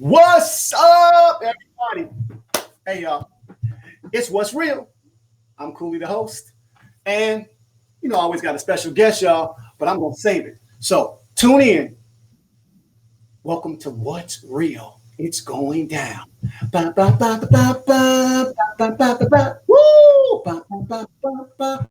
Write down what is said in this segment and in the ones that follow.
What's up, everybody? Hey, y'all. It's What's Real. I'm Cooley, the host. And, I always got a special guest, y'all, but I'm going to save it. So tune in. Welcome to What's Real. It's going down. Ba, ba, ba, ba, ba, ba, ba, ba, ba, ba. Woo! Ba, ba, ba, ba, ba.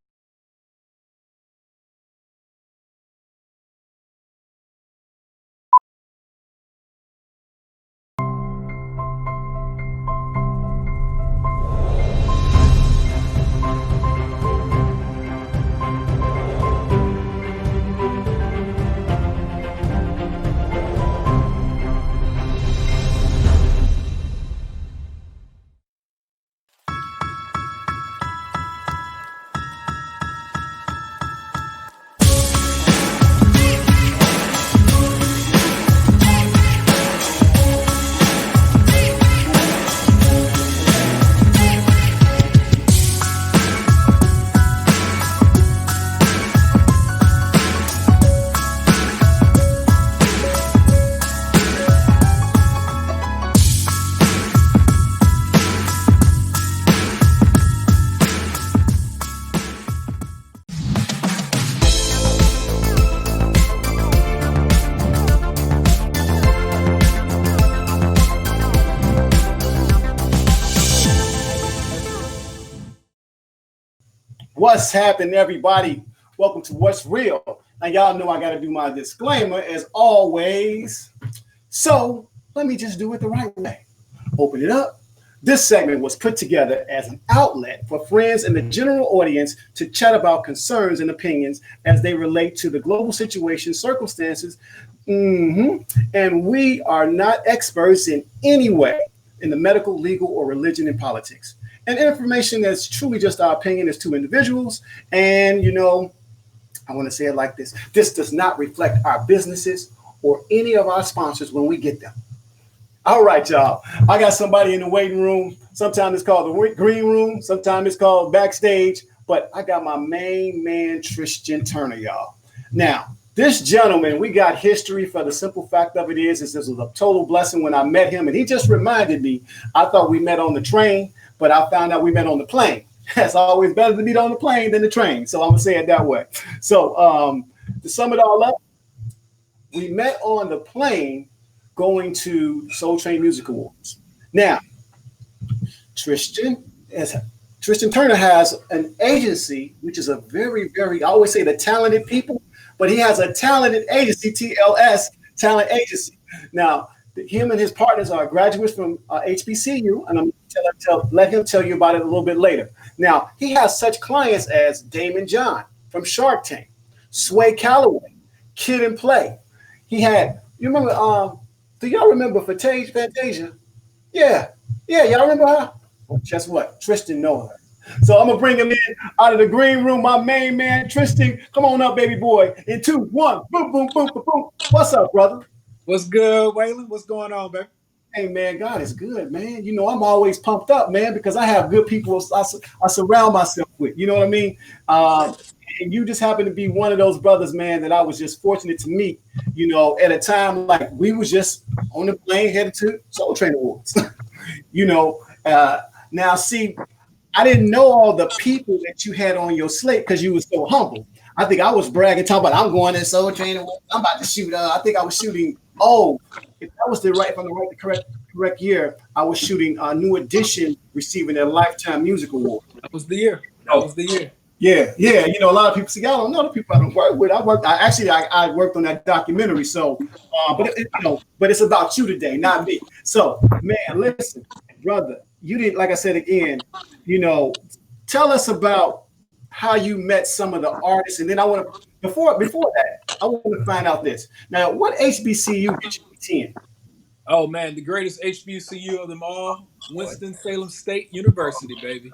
What's happening, everybody? Welcome to What's Real. Now, y'all know I got to do my disclaimer as always. So let me just do it the right way. Open it up. This segment was put together as an outlet for friends and the general audience to chat about concerns and opinions as they relate to the global situation, circumstances. And we are not experts in any way in the medical, legal, or religion and politics. And information that's truly just our opinion as two individuals. And, I want to say it like this. This does not reflect our businesses or any of our sponsors when we get them. All right, y'all. I got somebody in the waiting room. Sometimes it's called the green room. Sometimes it's called backstage. But I got my main man, Tristian Turner, y'all. Now, this gentleman, we got history for the simple fact of it is this was a total blessing when I met him. And he just reminded me, I thought we met on the train, but I found out we met on the plane. It's always better to meet on the plane than the train. So I'm going to say it that way. So to sum it all up, we met on the plane going to Soul Train Music Awards. Now, Tristian Turner has an agency, which is a very, very, I always say the talented people, but he has a talented agency, TLS, talent agency. Now, him and his partners are graduates from HBCU, and I'm going to let him tell you about it a little bit later. Now, he has such clients as Damon John from Shark Tank, Sway Calloway, Kid and Play. He had, you remember, do y'all remember Fantasia? Yeah, y'all remember her? Well, guess what? Tristian knows her. So I'm going to bring him in out of the green room, my main man, Tristian. Come on up, baby boy. In 2, 1, boom, boom, boom, boom, boom. What's up, brother? What's good, Waylon? What's going on, baby? Hey, man, God is good, man. I'm always pumped up, man, because I have good people I surround myself with. You know what I mean? And you just happen to be one of those brothers, man, that I was just fortunate to meet, at a time like we was just on the plane headed to Soul Train Awards. Now, see, I didn't know all the people that you had on your slate because you were so humble. I think I was bragging, talking about I'm going to Soul Train Awards. I'm about to shoot. I think I was shooting. If that was the correct year, I was shooting a New Edition receiving their Lifetime Music Award. That was the year. Yeah. A lot of people say, y'all don't know the people I don't work with. I worked on that documentary. So, but it's about you today, not me. So, man, listen, brother, you didn't, like I said again, tell us about how you met some of the artists, and then I want to before that, I want to find out this. Now, what HBCU did you attend? Oh man, the greatest HBCU of them all, Winston-Salem State University, baby.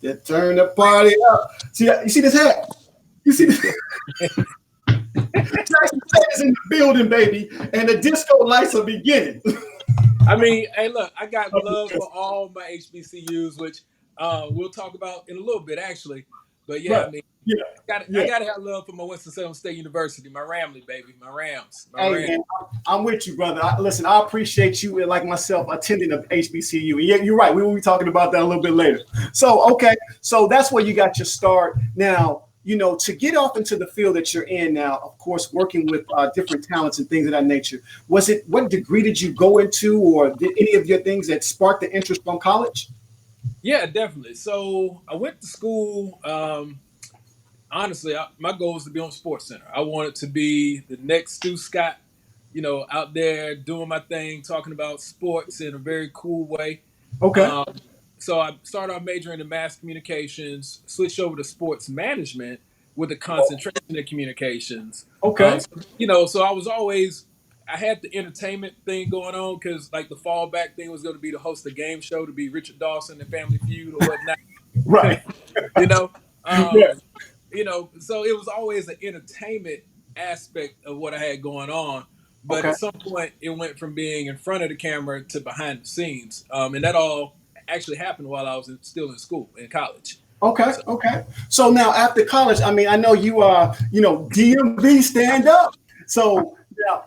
That turn the party up. See, you see this hat? You see this? Jackson State is in the building, baby, and the disco lights are beginning. I mean, hey, look, I got love for all my HBCUs, which we'll talk about in a little bit, actually. But yeah, I mean, Yeah. I gotta have love for my Winston-Salem State University, my Ramley, baby, my Rams, my Hey Rams. man, I'm with you, brother. Listen, I appreciate you and like myself attending the HBCU. Yeah, you're right. We will be talking about that a little bit later. So, okay, so that's where you got your start. Now, to get off into the field that you're in now, of course, working with different talents and things of that nature. What degree did you go into, or did any of your things that sparked the interest from college? Yeah, definitely. So I went to school. Honestly, my goal was to be on Sports Center. I wanted to be the next Stu Scott, out there doing my thing, talking about sports in a very cool way. Okay. Um, so I started off majoring in mass communications, switched over to sports management with a concentration in communications. Okay. So I was always, I had the entertainment thing going on because like the fallback thing was going to be to host a game show, to be Richard Dawson and Family Feud or whatnot. Right. you know, Yeah. um, so it was always an entertainment aspect of what I had going on. But Okay. at some point, it went from being in front of the camera to behind the scenes, and that all actually happened while I was still in school, in college. Okay. So, Okay. So now after college, I mean, I know you are, DMV stand up. So now,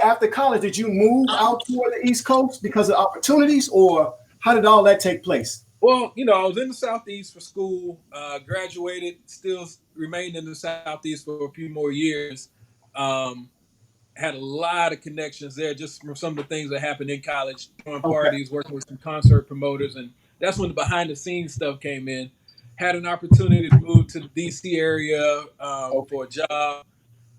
after college, did you move out toward the East Coast because of opportunities, or how did all that take place? well, I was in the Southeast for school, graduated, still remained in the Southeast for a few more years. Um, had a lot of connections there just from some of the things that happened in college, throwing Okay. parties, working with some concert promoters, and that's when the behind the scenes stuff came in. Had an opportunity to move to the DC area Okay. for a job.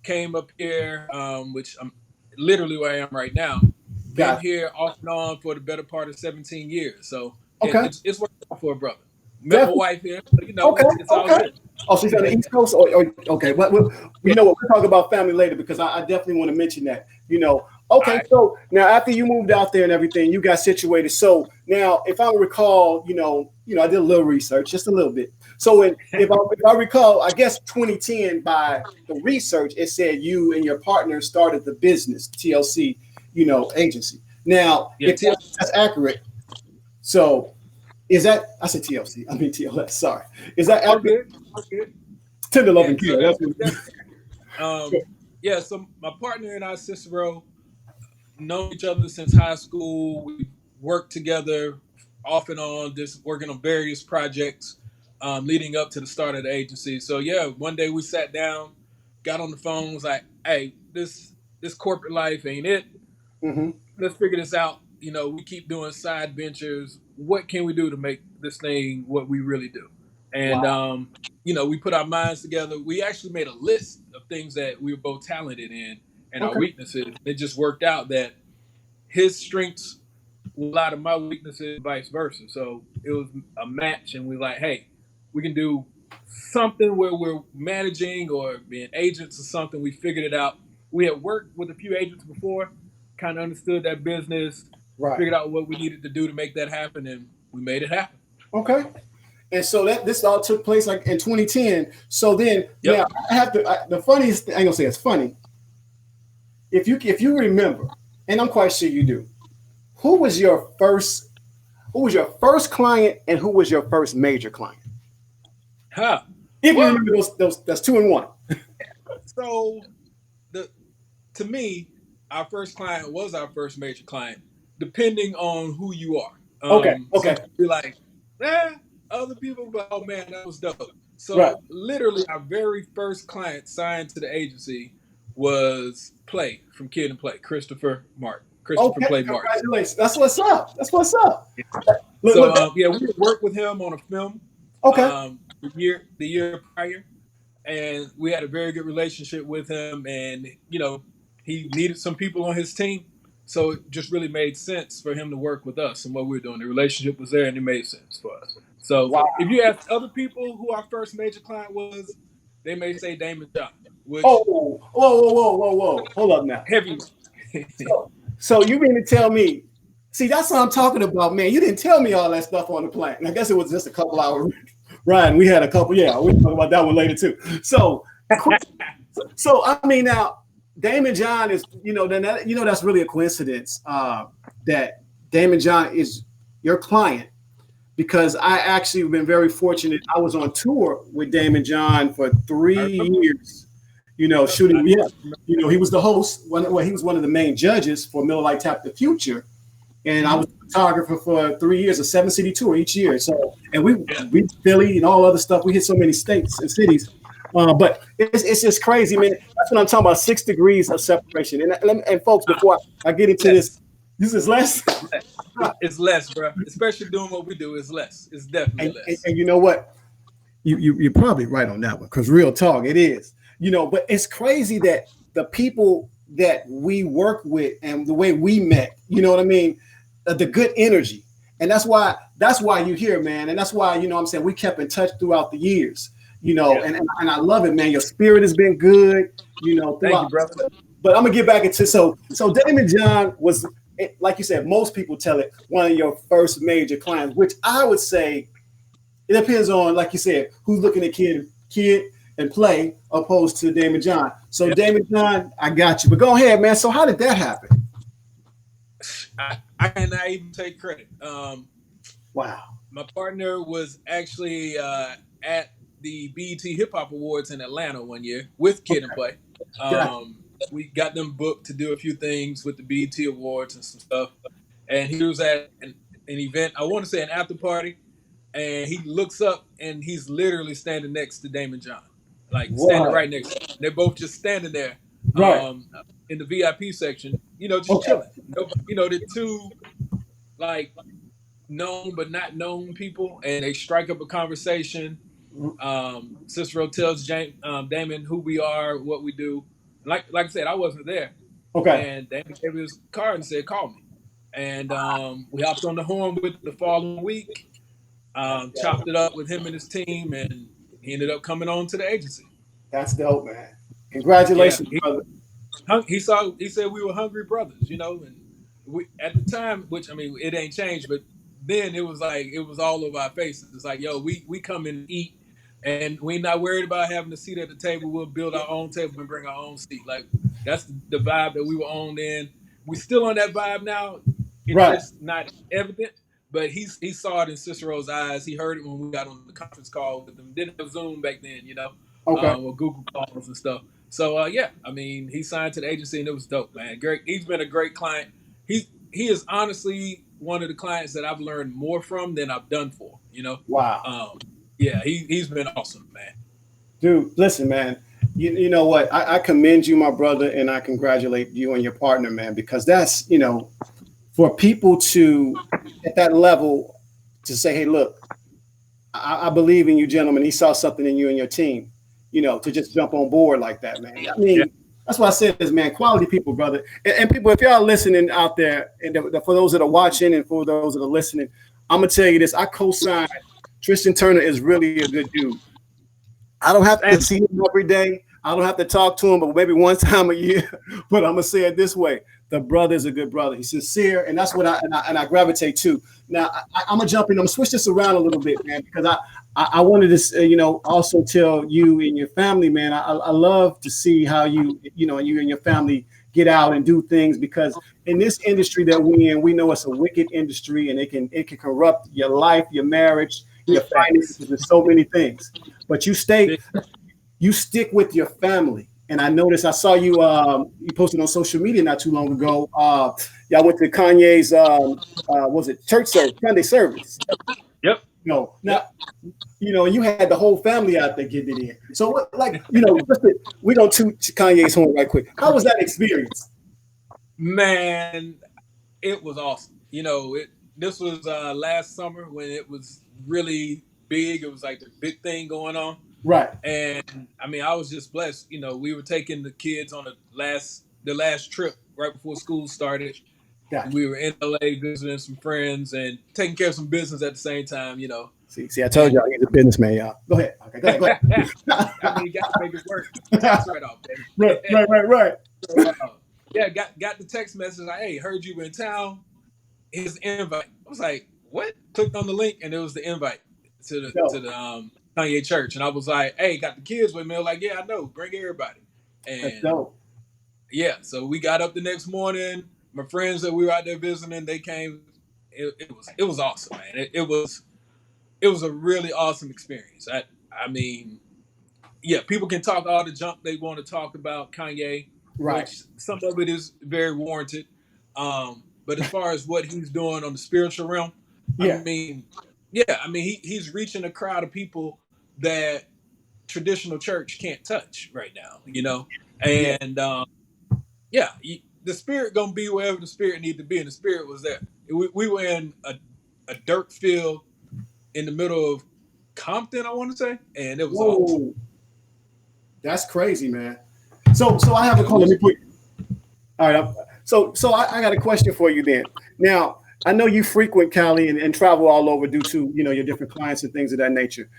Came up here, which I'm literally where I am right now. Been Got it. here off and on for the better part of 17 years, so Okay. it's worked out for a brother. Met my Definitely. wife here, so, Okay. it's all Okay. good. Oh, she's on the East Coast. Or okay. But Yeah. we'll talk about family later because I definitely want to mention that. All Okay. right. So now after you moved out there and everything, you got situated. So now, if I recall, I did a little research, just a little bit. So if I recall, I guess 2010 by the research, it said you and your partner started the business TLC, agency. Now, Yeah, if that's accurate, so is that I said TLC? I mean TLS. Sorry. Is that all accurate? good, all good. Tender love Yeah, and so care. That's what. so my partner and I, Cicero, know each other since high school. We worked together off and on, just working on various projects leading up to the start of the agency. So yeah, one day we sat down, got on the phone, was like, "Hey, this corporate life ain't it. Mm-hmm. Let's figure this out. We keep doing side ventures. What can we do to make this thing what we really do?" And Wow. we put our minds together. We actually made a list of things that we were both talented in and our Okay. weaknesses. It just worked out that his strengths were a lot of my weaknesses, and vice versa. So it was a match, and we're like, hey, we can do something where we're managing or being agents or something. We figured it out. We had worked with a few agents before, kind of understood that business, Right. figured out what we needed to do to make that happen, and we made it happen. Okay. And so this all took place like in 2010. So then Yep. now I have to the funniest thing, I ain't gonna say it's funny. If you remember, and I'm quite sure you do, who was your first client and who was your first major client? Huh. If you Well, remember those that's two and one. so the to me, our first client was our first major client, depending on who you are. Okay. Some Okay. people be like, other people, but oh man, that was dope. Right. So literally, our very first client signed to the agency was Play from Kid and Play, Christopher Martin. Christopher Okay. Play Martin. Congratulations. That's what's up. That's what's up. Look, So look. yeah, we worked with him on a film Okay. the year prior, and we had a very good relationship with him. And he needed some people on his team, so it just really made sense for him to work with us and what we were doing. The relationship was there, and it made sense for us. So Wow. if you ask other people who our first major client was, they may say Damon John, Oh, which whoa, whoa, whoa, whoa, whoa. Hold up now. heavy. So you mean to tell me? See, that's what I'm talking about, man. You didn't tell me all that stuff on the plane. I guess it was just a couple hours. Ryan, we had a couple. Yeah, we can talk about that one later too. So I mean, now Damon John is, that's really a coincidence that Damon John is your client. because I actually been very fortunate. I was on tour with Damon John for I 3 years. You know, remember. shooting. Yeah, Remember. you know, he was the host. Well, he was one of the main judges for Miller Lite Tap the Future, and I was Mhm. a photographer for 3 years, a 7 city tour each year. So, and Yeah. we Philly and all other stuff. We hit so many states and cities. But it's just crazy, man. That's what I'm talking about. 6 degrees of separation. And folks, before I get into Less. this is less. It's less. It's less, bro. Especially doing what we do. It's less. It's definitely less. And you know what? You're probably right on that one because real talk, it is. You know, but it's crazy that the people that we work with and the way we met, you know what I mean, the good energy, and that's why you here, man, and that's why what I'm saying we kept in touch throughout the years, Yeah. and I love it, man. Your spirit has been good, Thank you, throughout. brother. But I'm gonna get back into so Damon John was, like you said, most people tell it one of your first major clients, which I would say it depends on, like you said, who's looking at kid and play opposed to Damon John. So Yeah. Damon John, I got you. But go ahead, man. So how did that happen? I cannot even take credit. Wow. My partner was actually at the BET Hip Hop Awards in Atlanta one year with Kid and Okay. Play. Got We got them booked to do a few things with the BET Awards and some stuff. And he was at an event, I want to say an after party, and he looks up and he's literally standing next to Damon John, like standing what? right next to him. They're both just standing there Right. in the VIP section, just Okay. chilling. The two like known but not known people, and they strike up a conversation. Cicero tells Damon who we are, what we do. Like I said, I wasn't there, Okay. and Damon gave me his card and said, "Call me." And we hopped on the horn with the following week, That's chopped dope. it up with him and his team, and he ended up coming on to the agency. That's dope, man. Yeah, Congratulations, brother. he said we were hungry brothers, and we at the time, which I mean it ain't changed, but then it was like it was all over our faces. It's like, yo, we come in and eat, and we not worried about having a seat at the table. We'll build our own table and bring our own seat. Like that's the vibe that we were on then. We still on that vibe now. It's Right. just not evident, but he saw it in Cicero's eyes. He heard it when we got on the conference call with them. Didn't have Zoom back then, Okay. or Google calls and stuff. So yeah, I mean, he signed to the agency and it was dope, man. Great. He's been a great client. He is honestly one of the clients that I've learned more from than I've done for. Wow. Um, yeah, he's been awesome, man. Dude, listen, man. You know what? I commend you, my brother, and I congratulate you and your partner, man, because that's, for people to at that level to say, hey, look, I believe in you, gentlemen. He saw something in you and your team, to just jump on board like that, man. I Yeah, mean, that's why I said this, man. Quality people, brother. And people, if y'all listening out there, and for those that are watching and for those that are listening, I'm gonna tell you this. I co-sign. Tristian Turner is really a good dude. I don't have to thank you. see him every day. I don't have to talk to him, but maybe one time a year. But I'm gonna say it this way: the brother is a good brother. He's sincere, and that's what I gravitate to. Now I'm gonna jump in. I'm gonna switch this around a little bit, man, because I wanted to also tell you and your family, man. I love to see how you and your family get out and do things, because in this industry that we in, we know it's a wicked industry, and it can corrupt your life, your marriage, your Big facts. finances, and so many things. But Big, you stick with your family. And I noticed, I saw you posted on social media not too long ago. Y'all went to Kanye's was it church service, Sunday service? yep, No, now yep. you had the whole family out there getting it in. So what, like, we don't toot Kanye's horn right quick. How was that experience? Man, it was awesome. This was last summer when it was really big. It was like the big thing going on. Right. And I mean, I was just blessed. We were taking the kids on the last trip right before school started. Gotcha. We were in LA visiting some friends and taking care of some business at the same time. See, I told y'all And he's a businessman, y'all. Go ahead. Okay, go ahead. I mean, you got to make it work. Tax write off, Right, baby. right, right, right. So, yeah, got the text message like, "Hey, heard you were in town. Here's the invite." I was like, "What?" Clicked on the link and it was the invite to the Yo, to the Kanye church, and I was like, "Hey, got the kids with me?" I was like, "Yeah, I know. Bring everybody." that's And dope. yeah, so we got up the next morning. My friends that we were out there visiting, they came. It was awesome, man. It was. it was a really awesome experience. I mean, yeah, people can talk all the junk they want to talk about Kanye, Right. which some of it is very warranted. But as far as what he's doing on the spiritual realm, I Yeah. mean, yeah, I mean he's reaching a crowd of people that traditional church can't touch right now, you know. Yeah. And yeah, the spirit gonna be wherever the spirit need to be, and the spirit was there. We were in a dirt field in the middle of Compton, I want to say, and it was awesome. Whoa. That's crazy, man. So I have a It call. Let was me put. All right. So I got a question for you then. Now I know you frequent Cali and travel all over due to your different clients and things of that nature.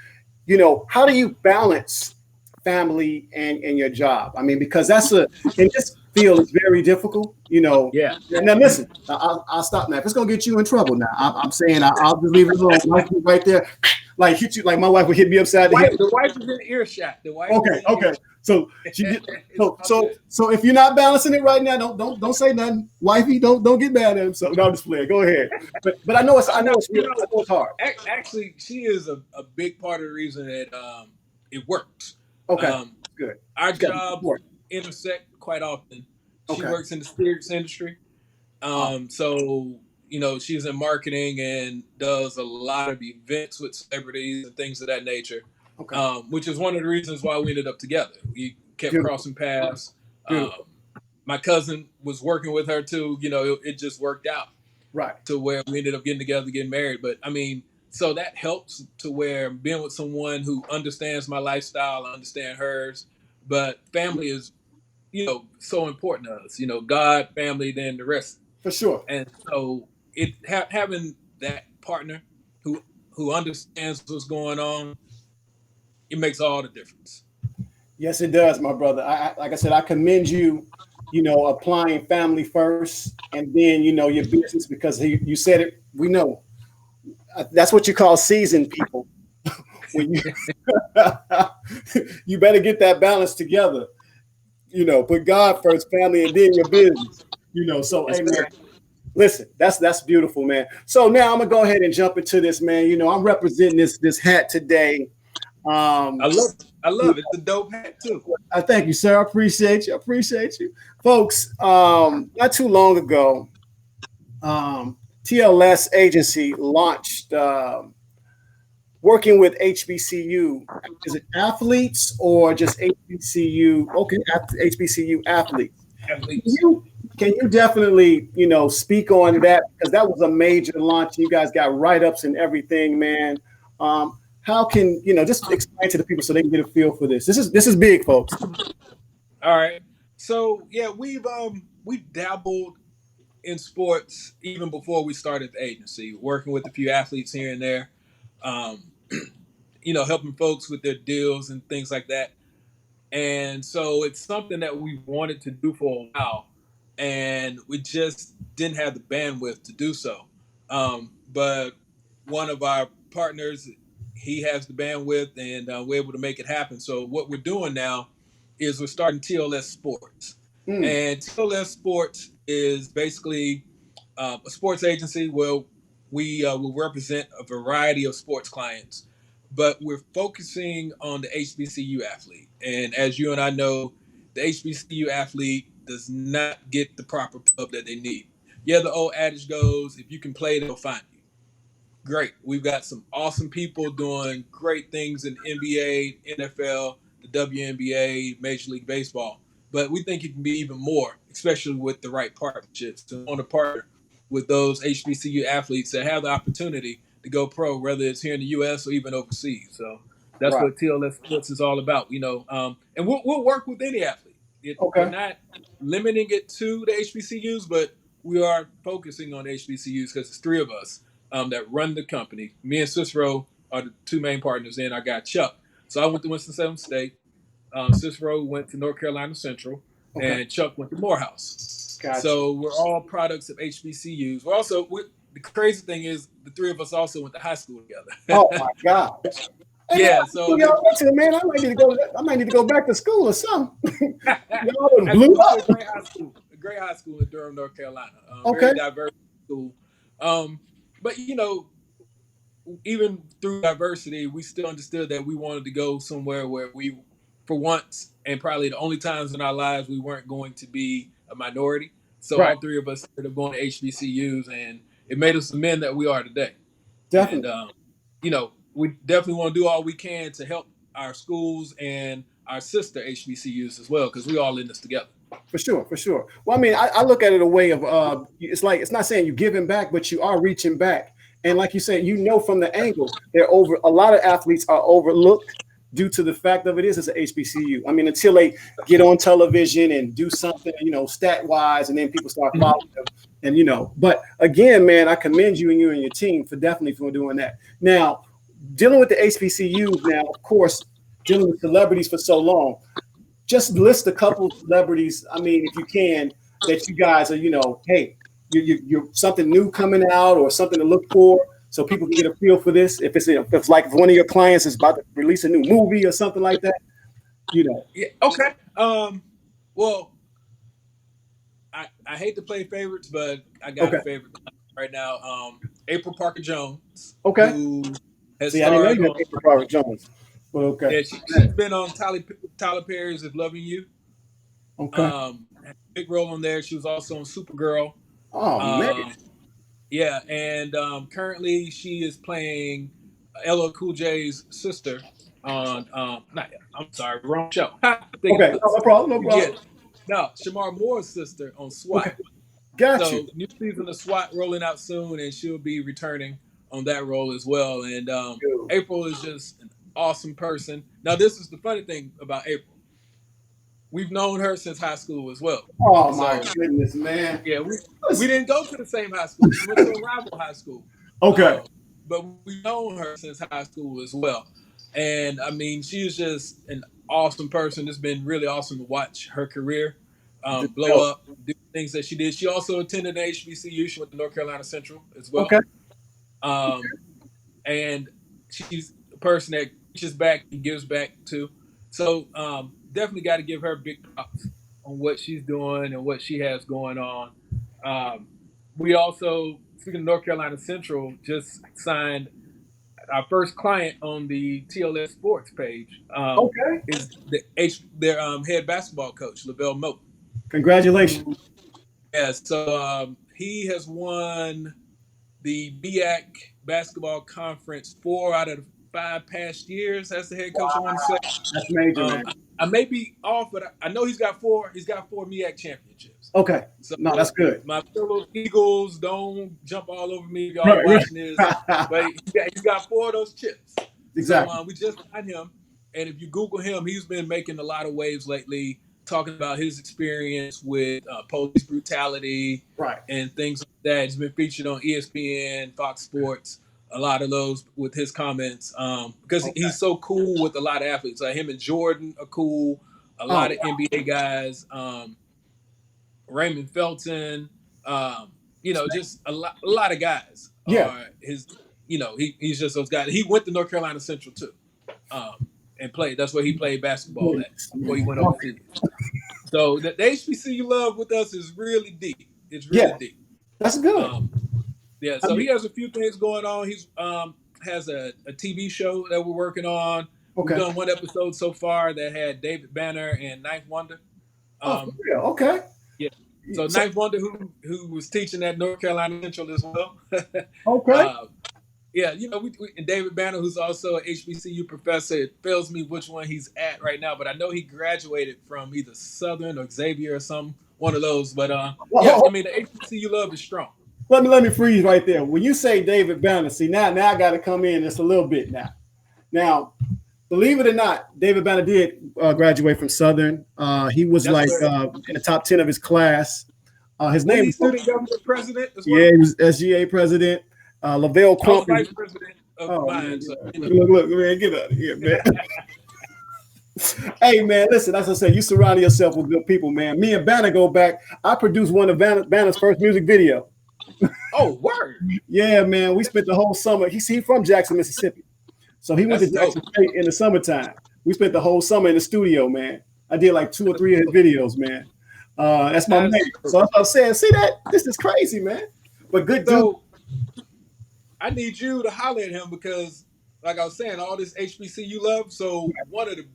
How do you balance family and your job? I mean, because in this field, it's very difficult. yeah. Now listen, I'll stop now. If it's gonna get you in trouble, now I'm saying I'll just leave it alone. Like you right there, like hit you, like my wife would hit me upside the head. The wife is in earshot. The wife is Okay, in okay. earshot. So she get It's all good. so if you're not balancing it right now, don't say nothing, wifey. Don't get mad at him. So no, I'm just playing. Go ahead. But I know it's No, real. I know it's hard. actually, she is a big part of the reason that it works. Okay, Um, good. our She got to jobs support. intersect quite often. She Okay. works in the spirits industry. So she's in marketing and does a lot of events with celebrities and things of that nature. Okay. Which is one of the reasons why we ended up together. We kept Beautiful. crossing paths. Beautiful. My cousin was working with her too. It just worked out Right. to where we ended up getting together, getting married. But I mean, so that helps to where being with someone who understands my lifestyle, I understand hers. But family is, so important to us. God, family, then the rest. For sure. And so having that partner who understands what's going on, it makes all the difference. Yes, it does, my brother. Like I said, I commend you. Applying family first, and then your business because you said it. We know that's what you call seasoned people. When you you better get that balance together. Put God first, family, and then your business. So Yes, hey man, sir. listen, that's beautiful, man. So now I'm gonna go ahead and jump into this, man. I'm representing this hat today. I Um, love it. I love it. It's a dope hat too. I thank you, sir. I appreciate you. I appreciate you, folks. Not too long ago, TLS agency launched working with HBCU. Is it athletes or just HBCU? Okay, HBCU athletes. Athletes. Can you definitely speak on that because that was a major launch. You guys got write ups and everything, man. How can just explain to the people so they can get a feel for this? This is big, folks. All right. So yeah, we've dabbled in sports even before we started the agency, working with a few athletes here and there, um, helping folks with their deals and things like that. And so it's something that we wanted to do for a while, and we just didn't have the bandwidth to do so. But one of our partners, he has the bandwidth, and we're able to make it happen. So what we're doing now is we're starting TLS Sports, Mm, and TLS Sports is basically a sports agency where we will represent a variety of sports clients, but we're focusing on the HBCU athlete. And as you and I know, the HBCU athlete does not get the proper pub that they need. Yeah, the old adage goes, if you can play, they'll find you. Great. We've got some awesome people doing great things in NBA, NFL, the WNBA, Major League Baseball. But we think it can be even more, especially with the right partnerships. And want to partner with those HBCU athletes that have the opportunity to go pro, whether it's here in the U.S. or even overseas. So that's right. what TLS Sports is all about, And we'll work with any athlete. We're Okay. not limiting it to the HBCUs, but we are focusing on HBCUs because it's three of us that run the company. Me and Cicero are the two main partners, and I got Chuck. So I went to Winston-Salem State. Cicero went to North Carolina Central, Okay. and Chuck went to Morehouse. Gotcha. So we're all products of HBCUs. The crazy thing is the three of us also went to high school together. Oh my God. Hey man, Yeah, what so school y'all went to, man? I might need to go back to school or something. Y'all done I blew went to up. a great high school in Durham, North Carolina. Okay. Very diverse school. But even through diversity, we still understood that we wanted to go somewhere where we, for once, and probably the only times in our lives, we weren't going to be a minority. So Right. all three of us ended up going to HBCUs, and it made us the men that we are today. And Definitely. we definitely want to do all we can to help our schools and our sister HBCUs as well, because we all in this together. For sure, for sure. Well, I mean, I look at it a way of it's like it's not saying you're giving back, but you are reaching back. And like you said, from the angle, they're over. A lot of athletes are overlooked due to the fact of it is it's an HBCU. I mean, until they get on television and do something, stat wise, and then people start following them. And but again, man, I commend you and your team for doing that. Now, dealing with the HBCUs now, of course, dealing with celebrities for so long. Just list a couple of celebrities. I mean, if you can, that you guys are, hey, you're something new coming out or something to look for, so people can get a feel for this. If it's like one of your clients is about to release a new movie or something like that, Yeah. Okay. Well, I hate to play favorites, but I got a favorite right now. April Parker Jones. Okay. Who has See, I didn't know starred you had on April Parker Jones. Well, okay. Yeah, she's been on Tyler Perry's "If Loving You." Okay. Had a big role on there. She was also on Supergirl. Oh man. Yeah, and currently she is playing LL Cool J's sister on. I'm sorry, wrong show. Okay. No problem. No problem. No, Shamar Moore's sister on SWAT. Okay. Got So you. new season of SWAT rolling out soon, and she'll be returning on that role as well. And April is just an awesome person. Now, this is the funny thing about April. We've known her since high school as well. Oh my goodness, man. Yeah, we didn't go to the same high school. She went to a rival high school. Okay. But we've known her since high school as well. And I mean, she's just an awesome person. It's been really awesome to watch her career blow up, do things that she did. She also attended the HBCU. She went to North Carolina Central as well. Okay. And she's a person that reaches back and gives back too. So definitely got to give her big props on what she's doing and what she has going on. We also, speaking of North Carolina Central, just signed our first client on the TLS Sports page. Is their head basketball coach, LaBelle Moat. Congratulations. Yeah, so he has won the BAC basketball conference 4 out of the 5 past years as the head coach. Wow. I want to say that's major. Man. I may be off, but I know he's got 4 MEAC championships. Okay, so no, that's good. My fellow Eagles, don't jump all over me if y'all watching this, but he's got 4 of those chips. Exactly. So we just signed him, and if you Google him, he's been making a lot of waves lately, talking about his experience with police brutality, and things like that. He's been featured on ESPN, Fox Sports, a lot of those with his comments, because he's so cool with a lot of athletes. Like him and Jordan are cool. A lot of NBA guys, Raymond Felton, just a lot of guys. He's just those guys. He went to North Carolina Central too, and played. That's where he played basketball at before he went overseas. So the HBCU love with us is really deep. It's really deep. That's good. So he has a few things going on. He's has a TV show that we're working on. We've done 1 episode so far that had David Banner and Ninth Wonder. Okay. Yeah. So Ninth Wonder, who was teaching at North Carolina Central as well. Okay. We and David Banner, who's also an HBCU professor. It fails me which one he's at right now, but I know he graduated from either Southern or Xavier or some one of those. But I mean, the HBCU love is strong. Let me freeze right there. When you say David Banner, see now I got to come in just a little bit now. Now, believe it or not, David Banner did graduate from Southern. He was in the top 10 of his class. His name was student government president as well. Yeah, he was SGA president. Lavelle Crump, vice president of mine. Look, man, get out of here, man. Hey, man, listen, as I said, you surround yourself with good people, man. Me and Banner go back. I produced one of Banner's first music video. Oh, word. Yeah, man. We spent the whole summer. He's from Jackson, Mississippi. So he went to Jackson State in the summertime. We spent the whole summer in the studio, man. I did like 2 or 3 of his videos, man. That's my mate. So that's what I'm saying. See that? This is crazy, man. But good dude. I need you to holler at him because, like I was saying, all this HBCU love. So one of the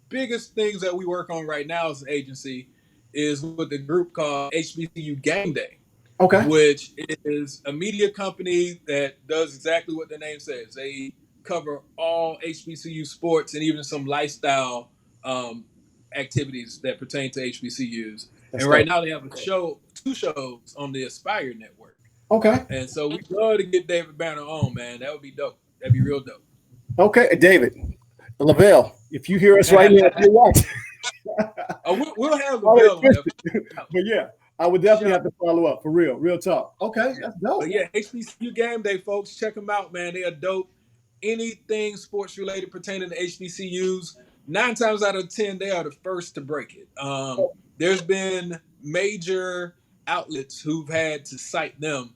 biggest things that we work on right now as an agency is with the group called HBCU Game Day, Okay. which is a media company that does exactly what the name says. They cover all HBCU sports and even some lifestyle um, activities that pertain to HBCUs. That's And right dope. now they have a show, two shows on the Aspire Network. Okay. And so we love to get David Banner on, man. That would be dope. That'd be real dope. Okay. David, Lavelle, if you hear us right now, if you're watching. We'll have the All right, bell on that. but yeah, I would definitely Sure. have to follow up for real. Real talk. Okay, that's dope. But yeah, HBCU Game Day, folks, check them out, man. They are dope. Anything sports related pertaining to HBCUs, 9 times out of 10, they are the first to break it. There's been major outlets who've had to cite them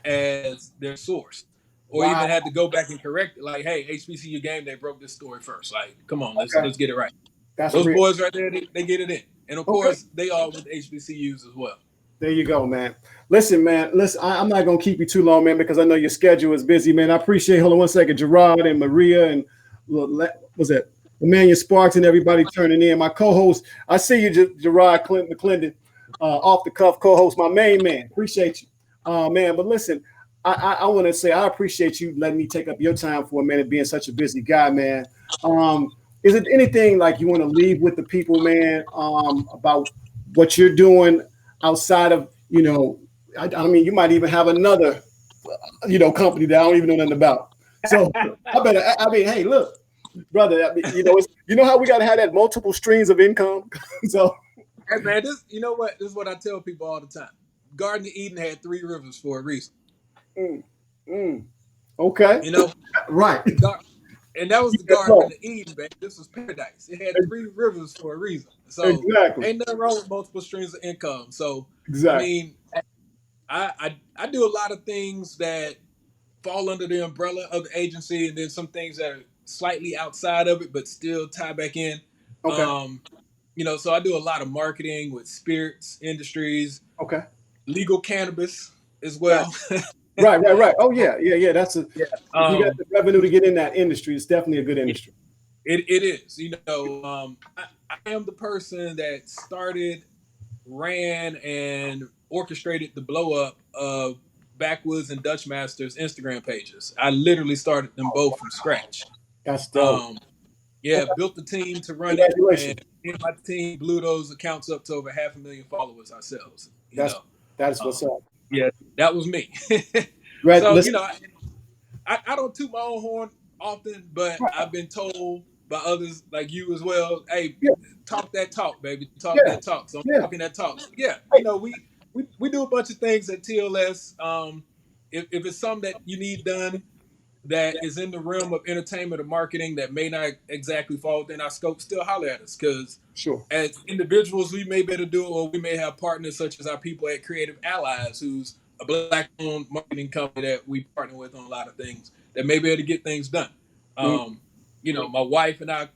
as their source, or Wow. even had to go back and correct it. Like, hey, HBCU Game Day broke this story first. Like, come on, let's get it right. That's Those real. boys right there, they get it in, and of course, they all with HBCUs as well. There you go, man. Listen, man. Listen, I'm not gonna keep you too long, man, because I know your schedule is busy, man. I appreciate. Hold on one second, Gerard and Maria and was that Emmanuel Sparks and everybody turning in. My co-host, I see you, Gerard Clinton McClendon, off the cuff co-host, my main man. Appreciate you, man. But listen, I want to say I appreciate you letting me take up your time for a minute, being such a busy guy, man. Is it anything like you want to leave with the people, man, about what you're doing outside of, I mean, you might even have another, company that I don't even know nothing about. So I mean, hey, look, brother, I mean, you know how we got to have that multiple streams of income. So, hey, man, this is what I tell people all the time. Garden of Eden had 3 rivers for a reason. Okay. Right. And that was the Garden of Eden, man. This was paradise. It had 3 rivers for a reason. So exactly. Ain't nothing wrong with multiple streams of income. So exactly. I mean, I do a lot of things that fall under the umbrella of the agency, and then some things that are slightly outside of it, but still tie back in. Okay. So I do a lot of marketing with spirits industries. Okay. Legal cannabis as well. Right. Oh yeah. That's if you got the revenue to get in that industry, it's definitely a good industry. It is. I am the person that started, ran, and orchestrated the blow up of Backwoods and Dutch Masters Instagram pages. I literally started them both from scratch. That's dope. Built the team to run it, and my team blew those accounts up to over 500,000 followers ourselves. That's what's up. Yeah, that was me. Right. So, I don't toot my own horn often, but I've been told by others like you as well, hey, talk that talk, baby. Talk that talk. So I'm talking that talk. So, we do a bunch of things at TLS. If it's something that you need done that is in the realm of entertainment or marketing that may not exactly fall within our scope, still holler at us. Because as individuals, we may be able to do it, or we may have partners such as our people at Creative Allies, who's a Black-owned marketing company that we partner with on a lot of things that may be able to get things done. My wife and I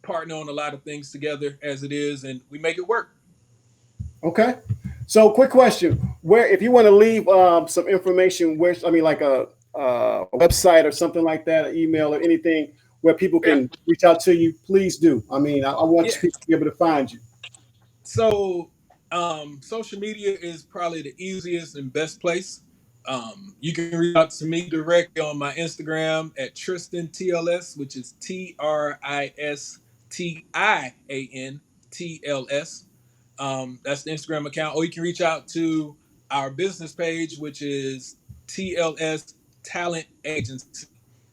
partner on a lot of things together as it is, and we make it work. Okay. So quick question. Where, if you want to leave some information, like a website or something like that, an email or anything where people can reach out to you, please do. I mean, I want people to be able to find you. So social media is probably the easiest and best place. You can reach out to me directly on my Instagram at Tristian TLS, which is TristianTLS. That's the Instagram account. Or you can reach out to our business page, which is TLS Talent Agency.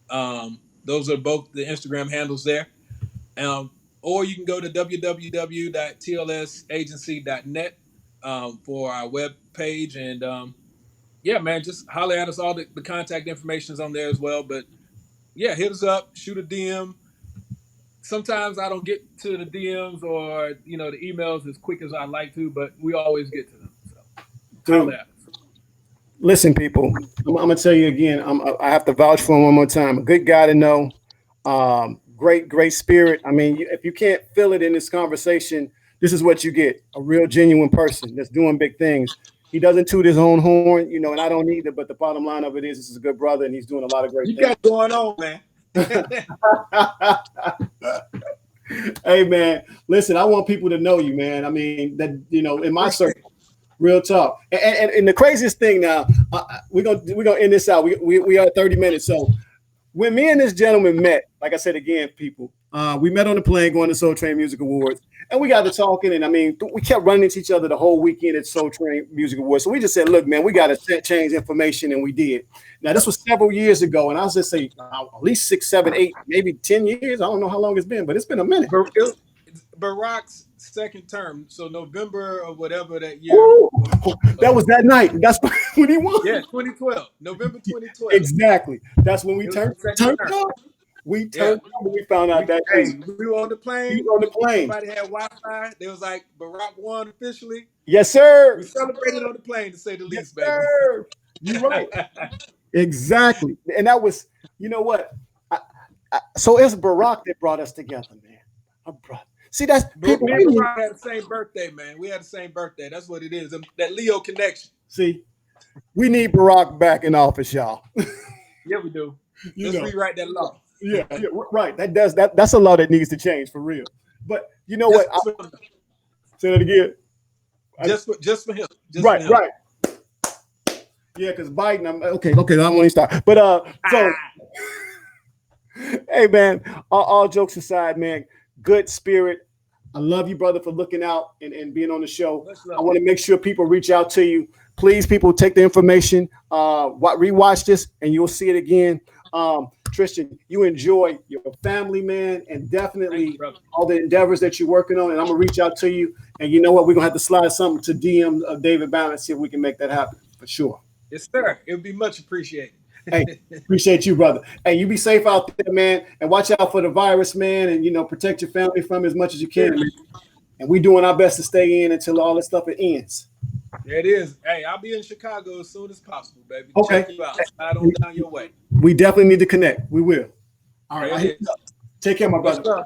Those are both the Instagram handles there. Or you can go to www.tlsagency.net for our web page. And man, just holler at us. All the contact information is on there as well. But hit us up, shoot a DM. Sometimes I don't get to the DMs or the emails as quick as I'd like to, but we always get to them. So holler at us. Listen, people, I'm gonna tell you again. I have to vouch for him one more time. A good guy to know. Great spirit. I mean, if you can't feel it in this conversation, this is what you get: a real, genuine person that's doing big things. He doesn't toot his own horn, you know, and I don't either. But the bottom line of it is, this is a good brother, and he's doing a lot of great You things. got going on, man. Hey, man, listen, I want people to know you, man. I mean, that, you know, in my circle, real talk. And the craziest thing now, we're gonna end this out. We are 30 minutes. So when me and this gentleman met, like I said again, people, we met on the plane going to Soul Train Music Awards, and we got to talking. And I mean, we kept running into each other the whole weekend at Soul Train Music Awards. So we just said, look, man, we got to change information, and we did. Now, this was several years ago, and I'll just say at least 6, 7, 8, maybe 10 years. I don't know how long it's been, but it's been a minute. Barack's second term, so November or whatever that year. Ooh, that was that night. That's when he won. Yeah, 2012, November 2012. Exactly. That's when we turned up. We turned up and we found out that we were on the plane. We were on the plane. Everybody had Wi-Fi. They was like, Barack won officially. Yes, sir. We celebrated on the plane, to say the least, baby. Sir. You're right. Exactly. And that was, you know what? So it's Barack that brought us together, man. I'm brother. See, that's people. Me and Barack had the same birthday, man. We had the same birthday. That's what it is. That Leo connection. See, we need Barack back in office, y'all. Yeah, we do. Let's rewrite that law. Yeah, right. That's a law that needs to change for real. But you know what? Say that again. Just for him. Right. Yeah, because Biden. Okay. I don't want to start. But so, hey, man. All jokes aside, man. Good spirit. I love you, brother, for looking out and being on the show. I want to make sure people reach out to you. Please, people, take the information, rewatch this, and you'll see it again. Tristian, you enjoy your family, man, and definitely all the endeavors that you're working on. And I'm going to reach out to you. And you know what? We're going to have to slide something to DM of David Bound and see if we can make that happen for sure. Yes, sir. It would be much appreciated. Hey, appreciate you, brother. Hey, you be safe out there, man, and watch out for the virus, man, and, you know, protect your family from it as much as you can. Man. And we doing our best to stay in until all this stuff ends. There it is. Hey, I'll be in Chicago as soon as possible, baby. Okay. Check you out. Slide on down your way. We definitely need to connect. We will. All right. Take care, my brother.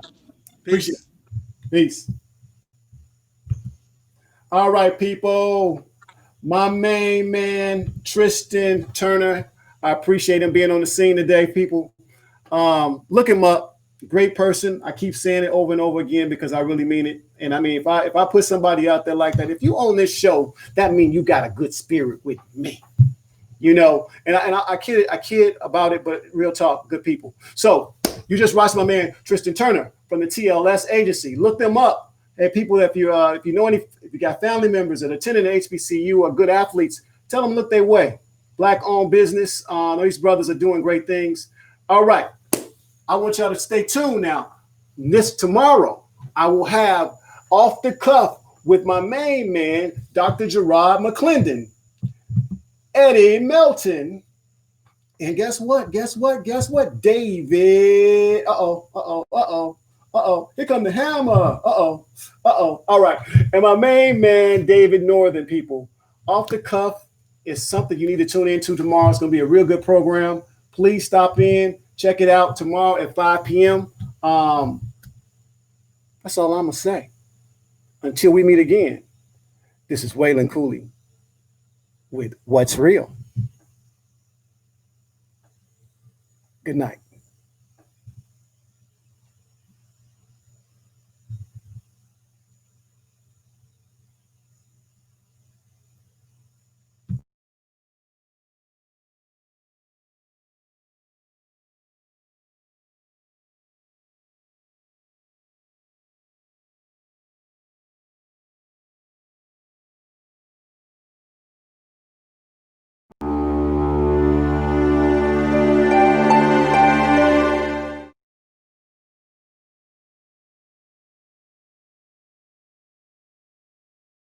Peace. Peace. All right, people. My main man, Tristian Turner. I appreciate him being on the scene today, people. Look him up. Great person. I keep saying it over and over again because I really mean it. And I mean, if I put somebody out there like that, if you own this show, that means you got a good spirit with me. You know, and I kid about it, but real talk, good people. So you just watched my man Tristian Turner from the TLS agency. Look them up. Hey, people, if you know if you got family members that attended the HBCU or good athletes, tell them look their way. Black-owned business. These brothers are doing great things. All right. I want y'all to stay tuned now. Tomorrow, I will have Off the Cuff with my main man, Dr. Gerard McClendon, Eddie Melton, and guess what? David. Here come the hammer. All right. And my main man, David Northern, people. Off the Cuff is something you need to tune into tomorrow. It's going to be a real good program. Please stop in. Check it out tomorrow at 5 p.m. That's all I'm going to say. Until we meet again, this is Waylon Cooley with What's Real. Good night.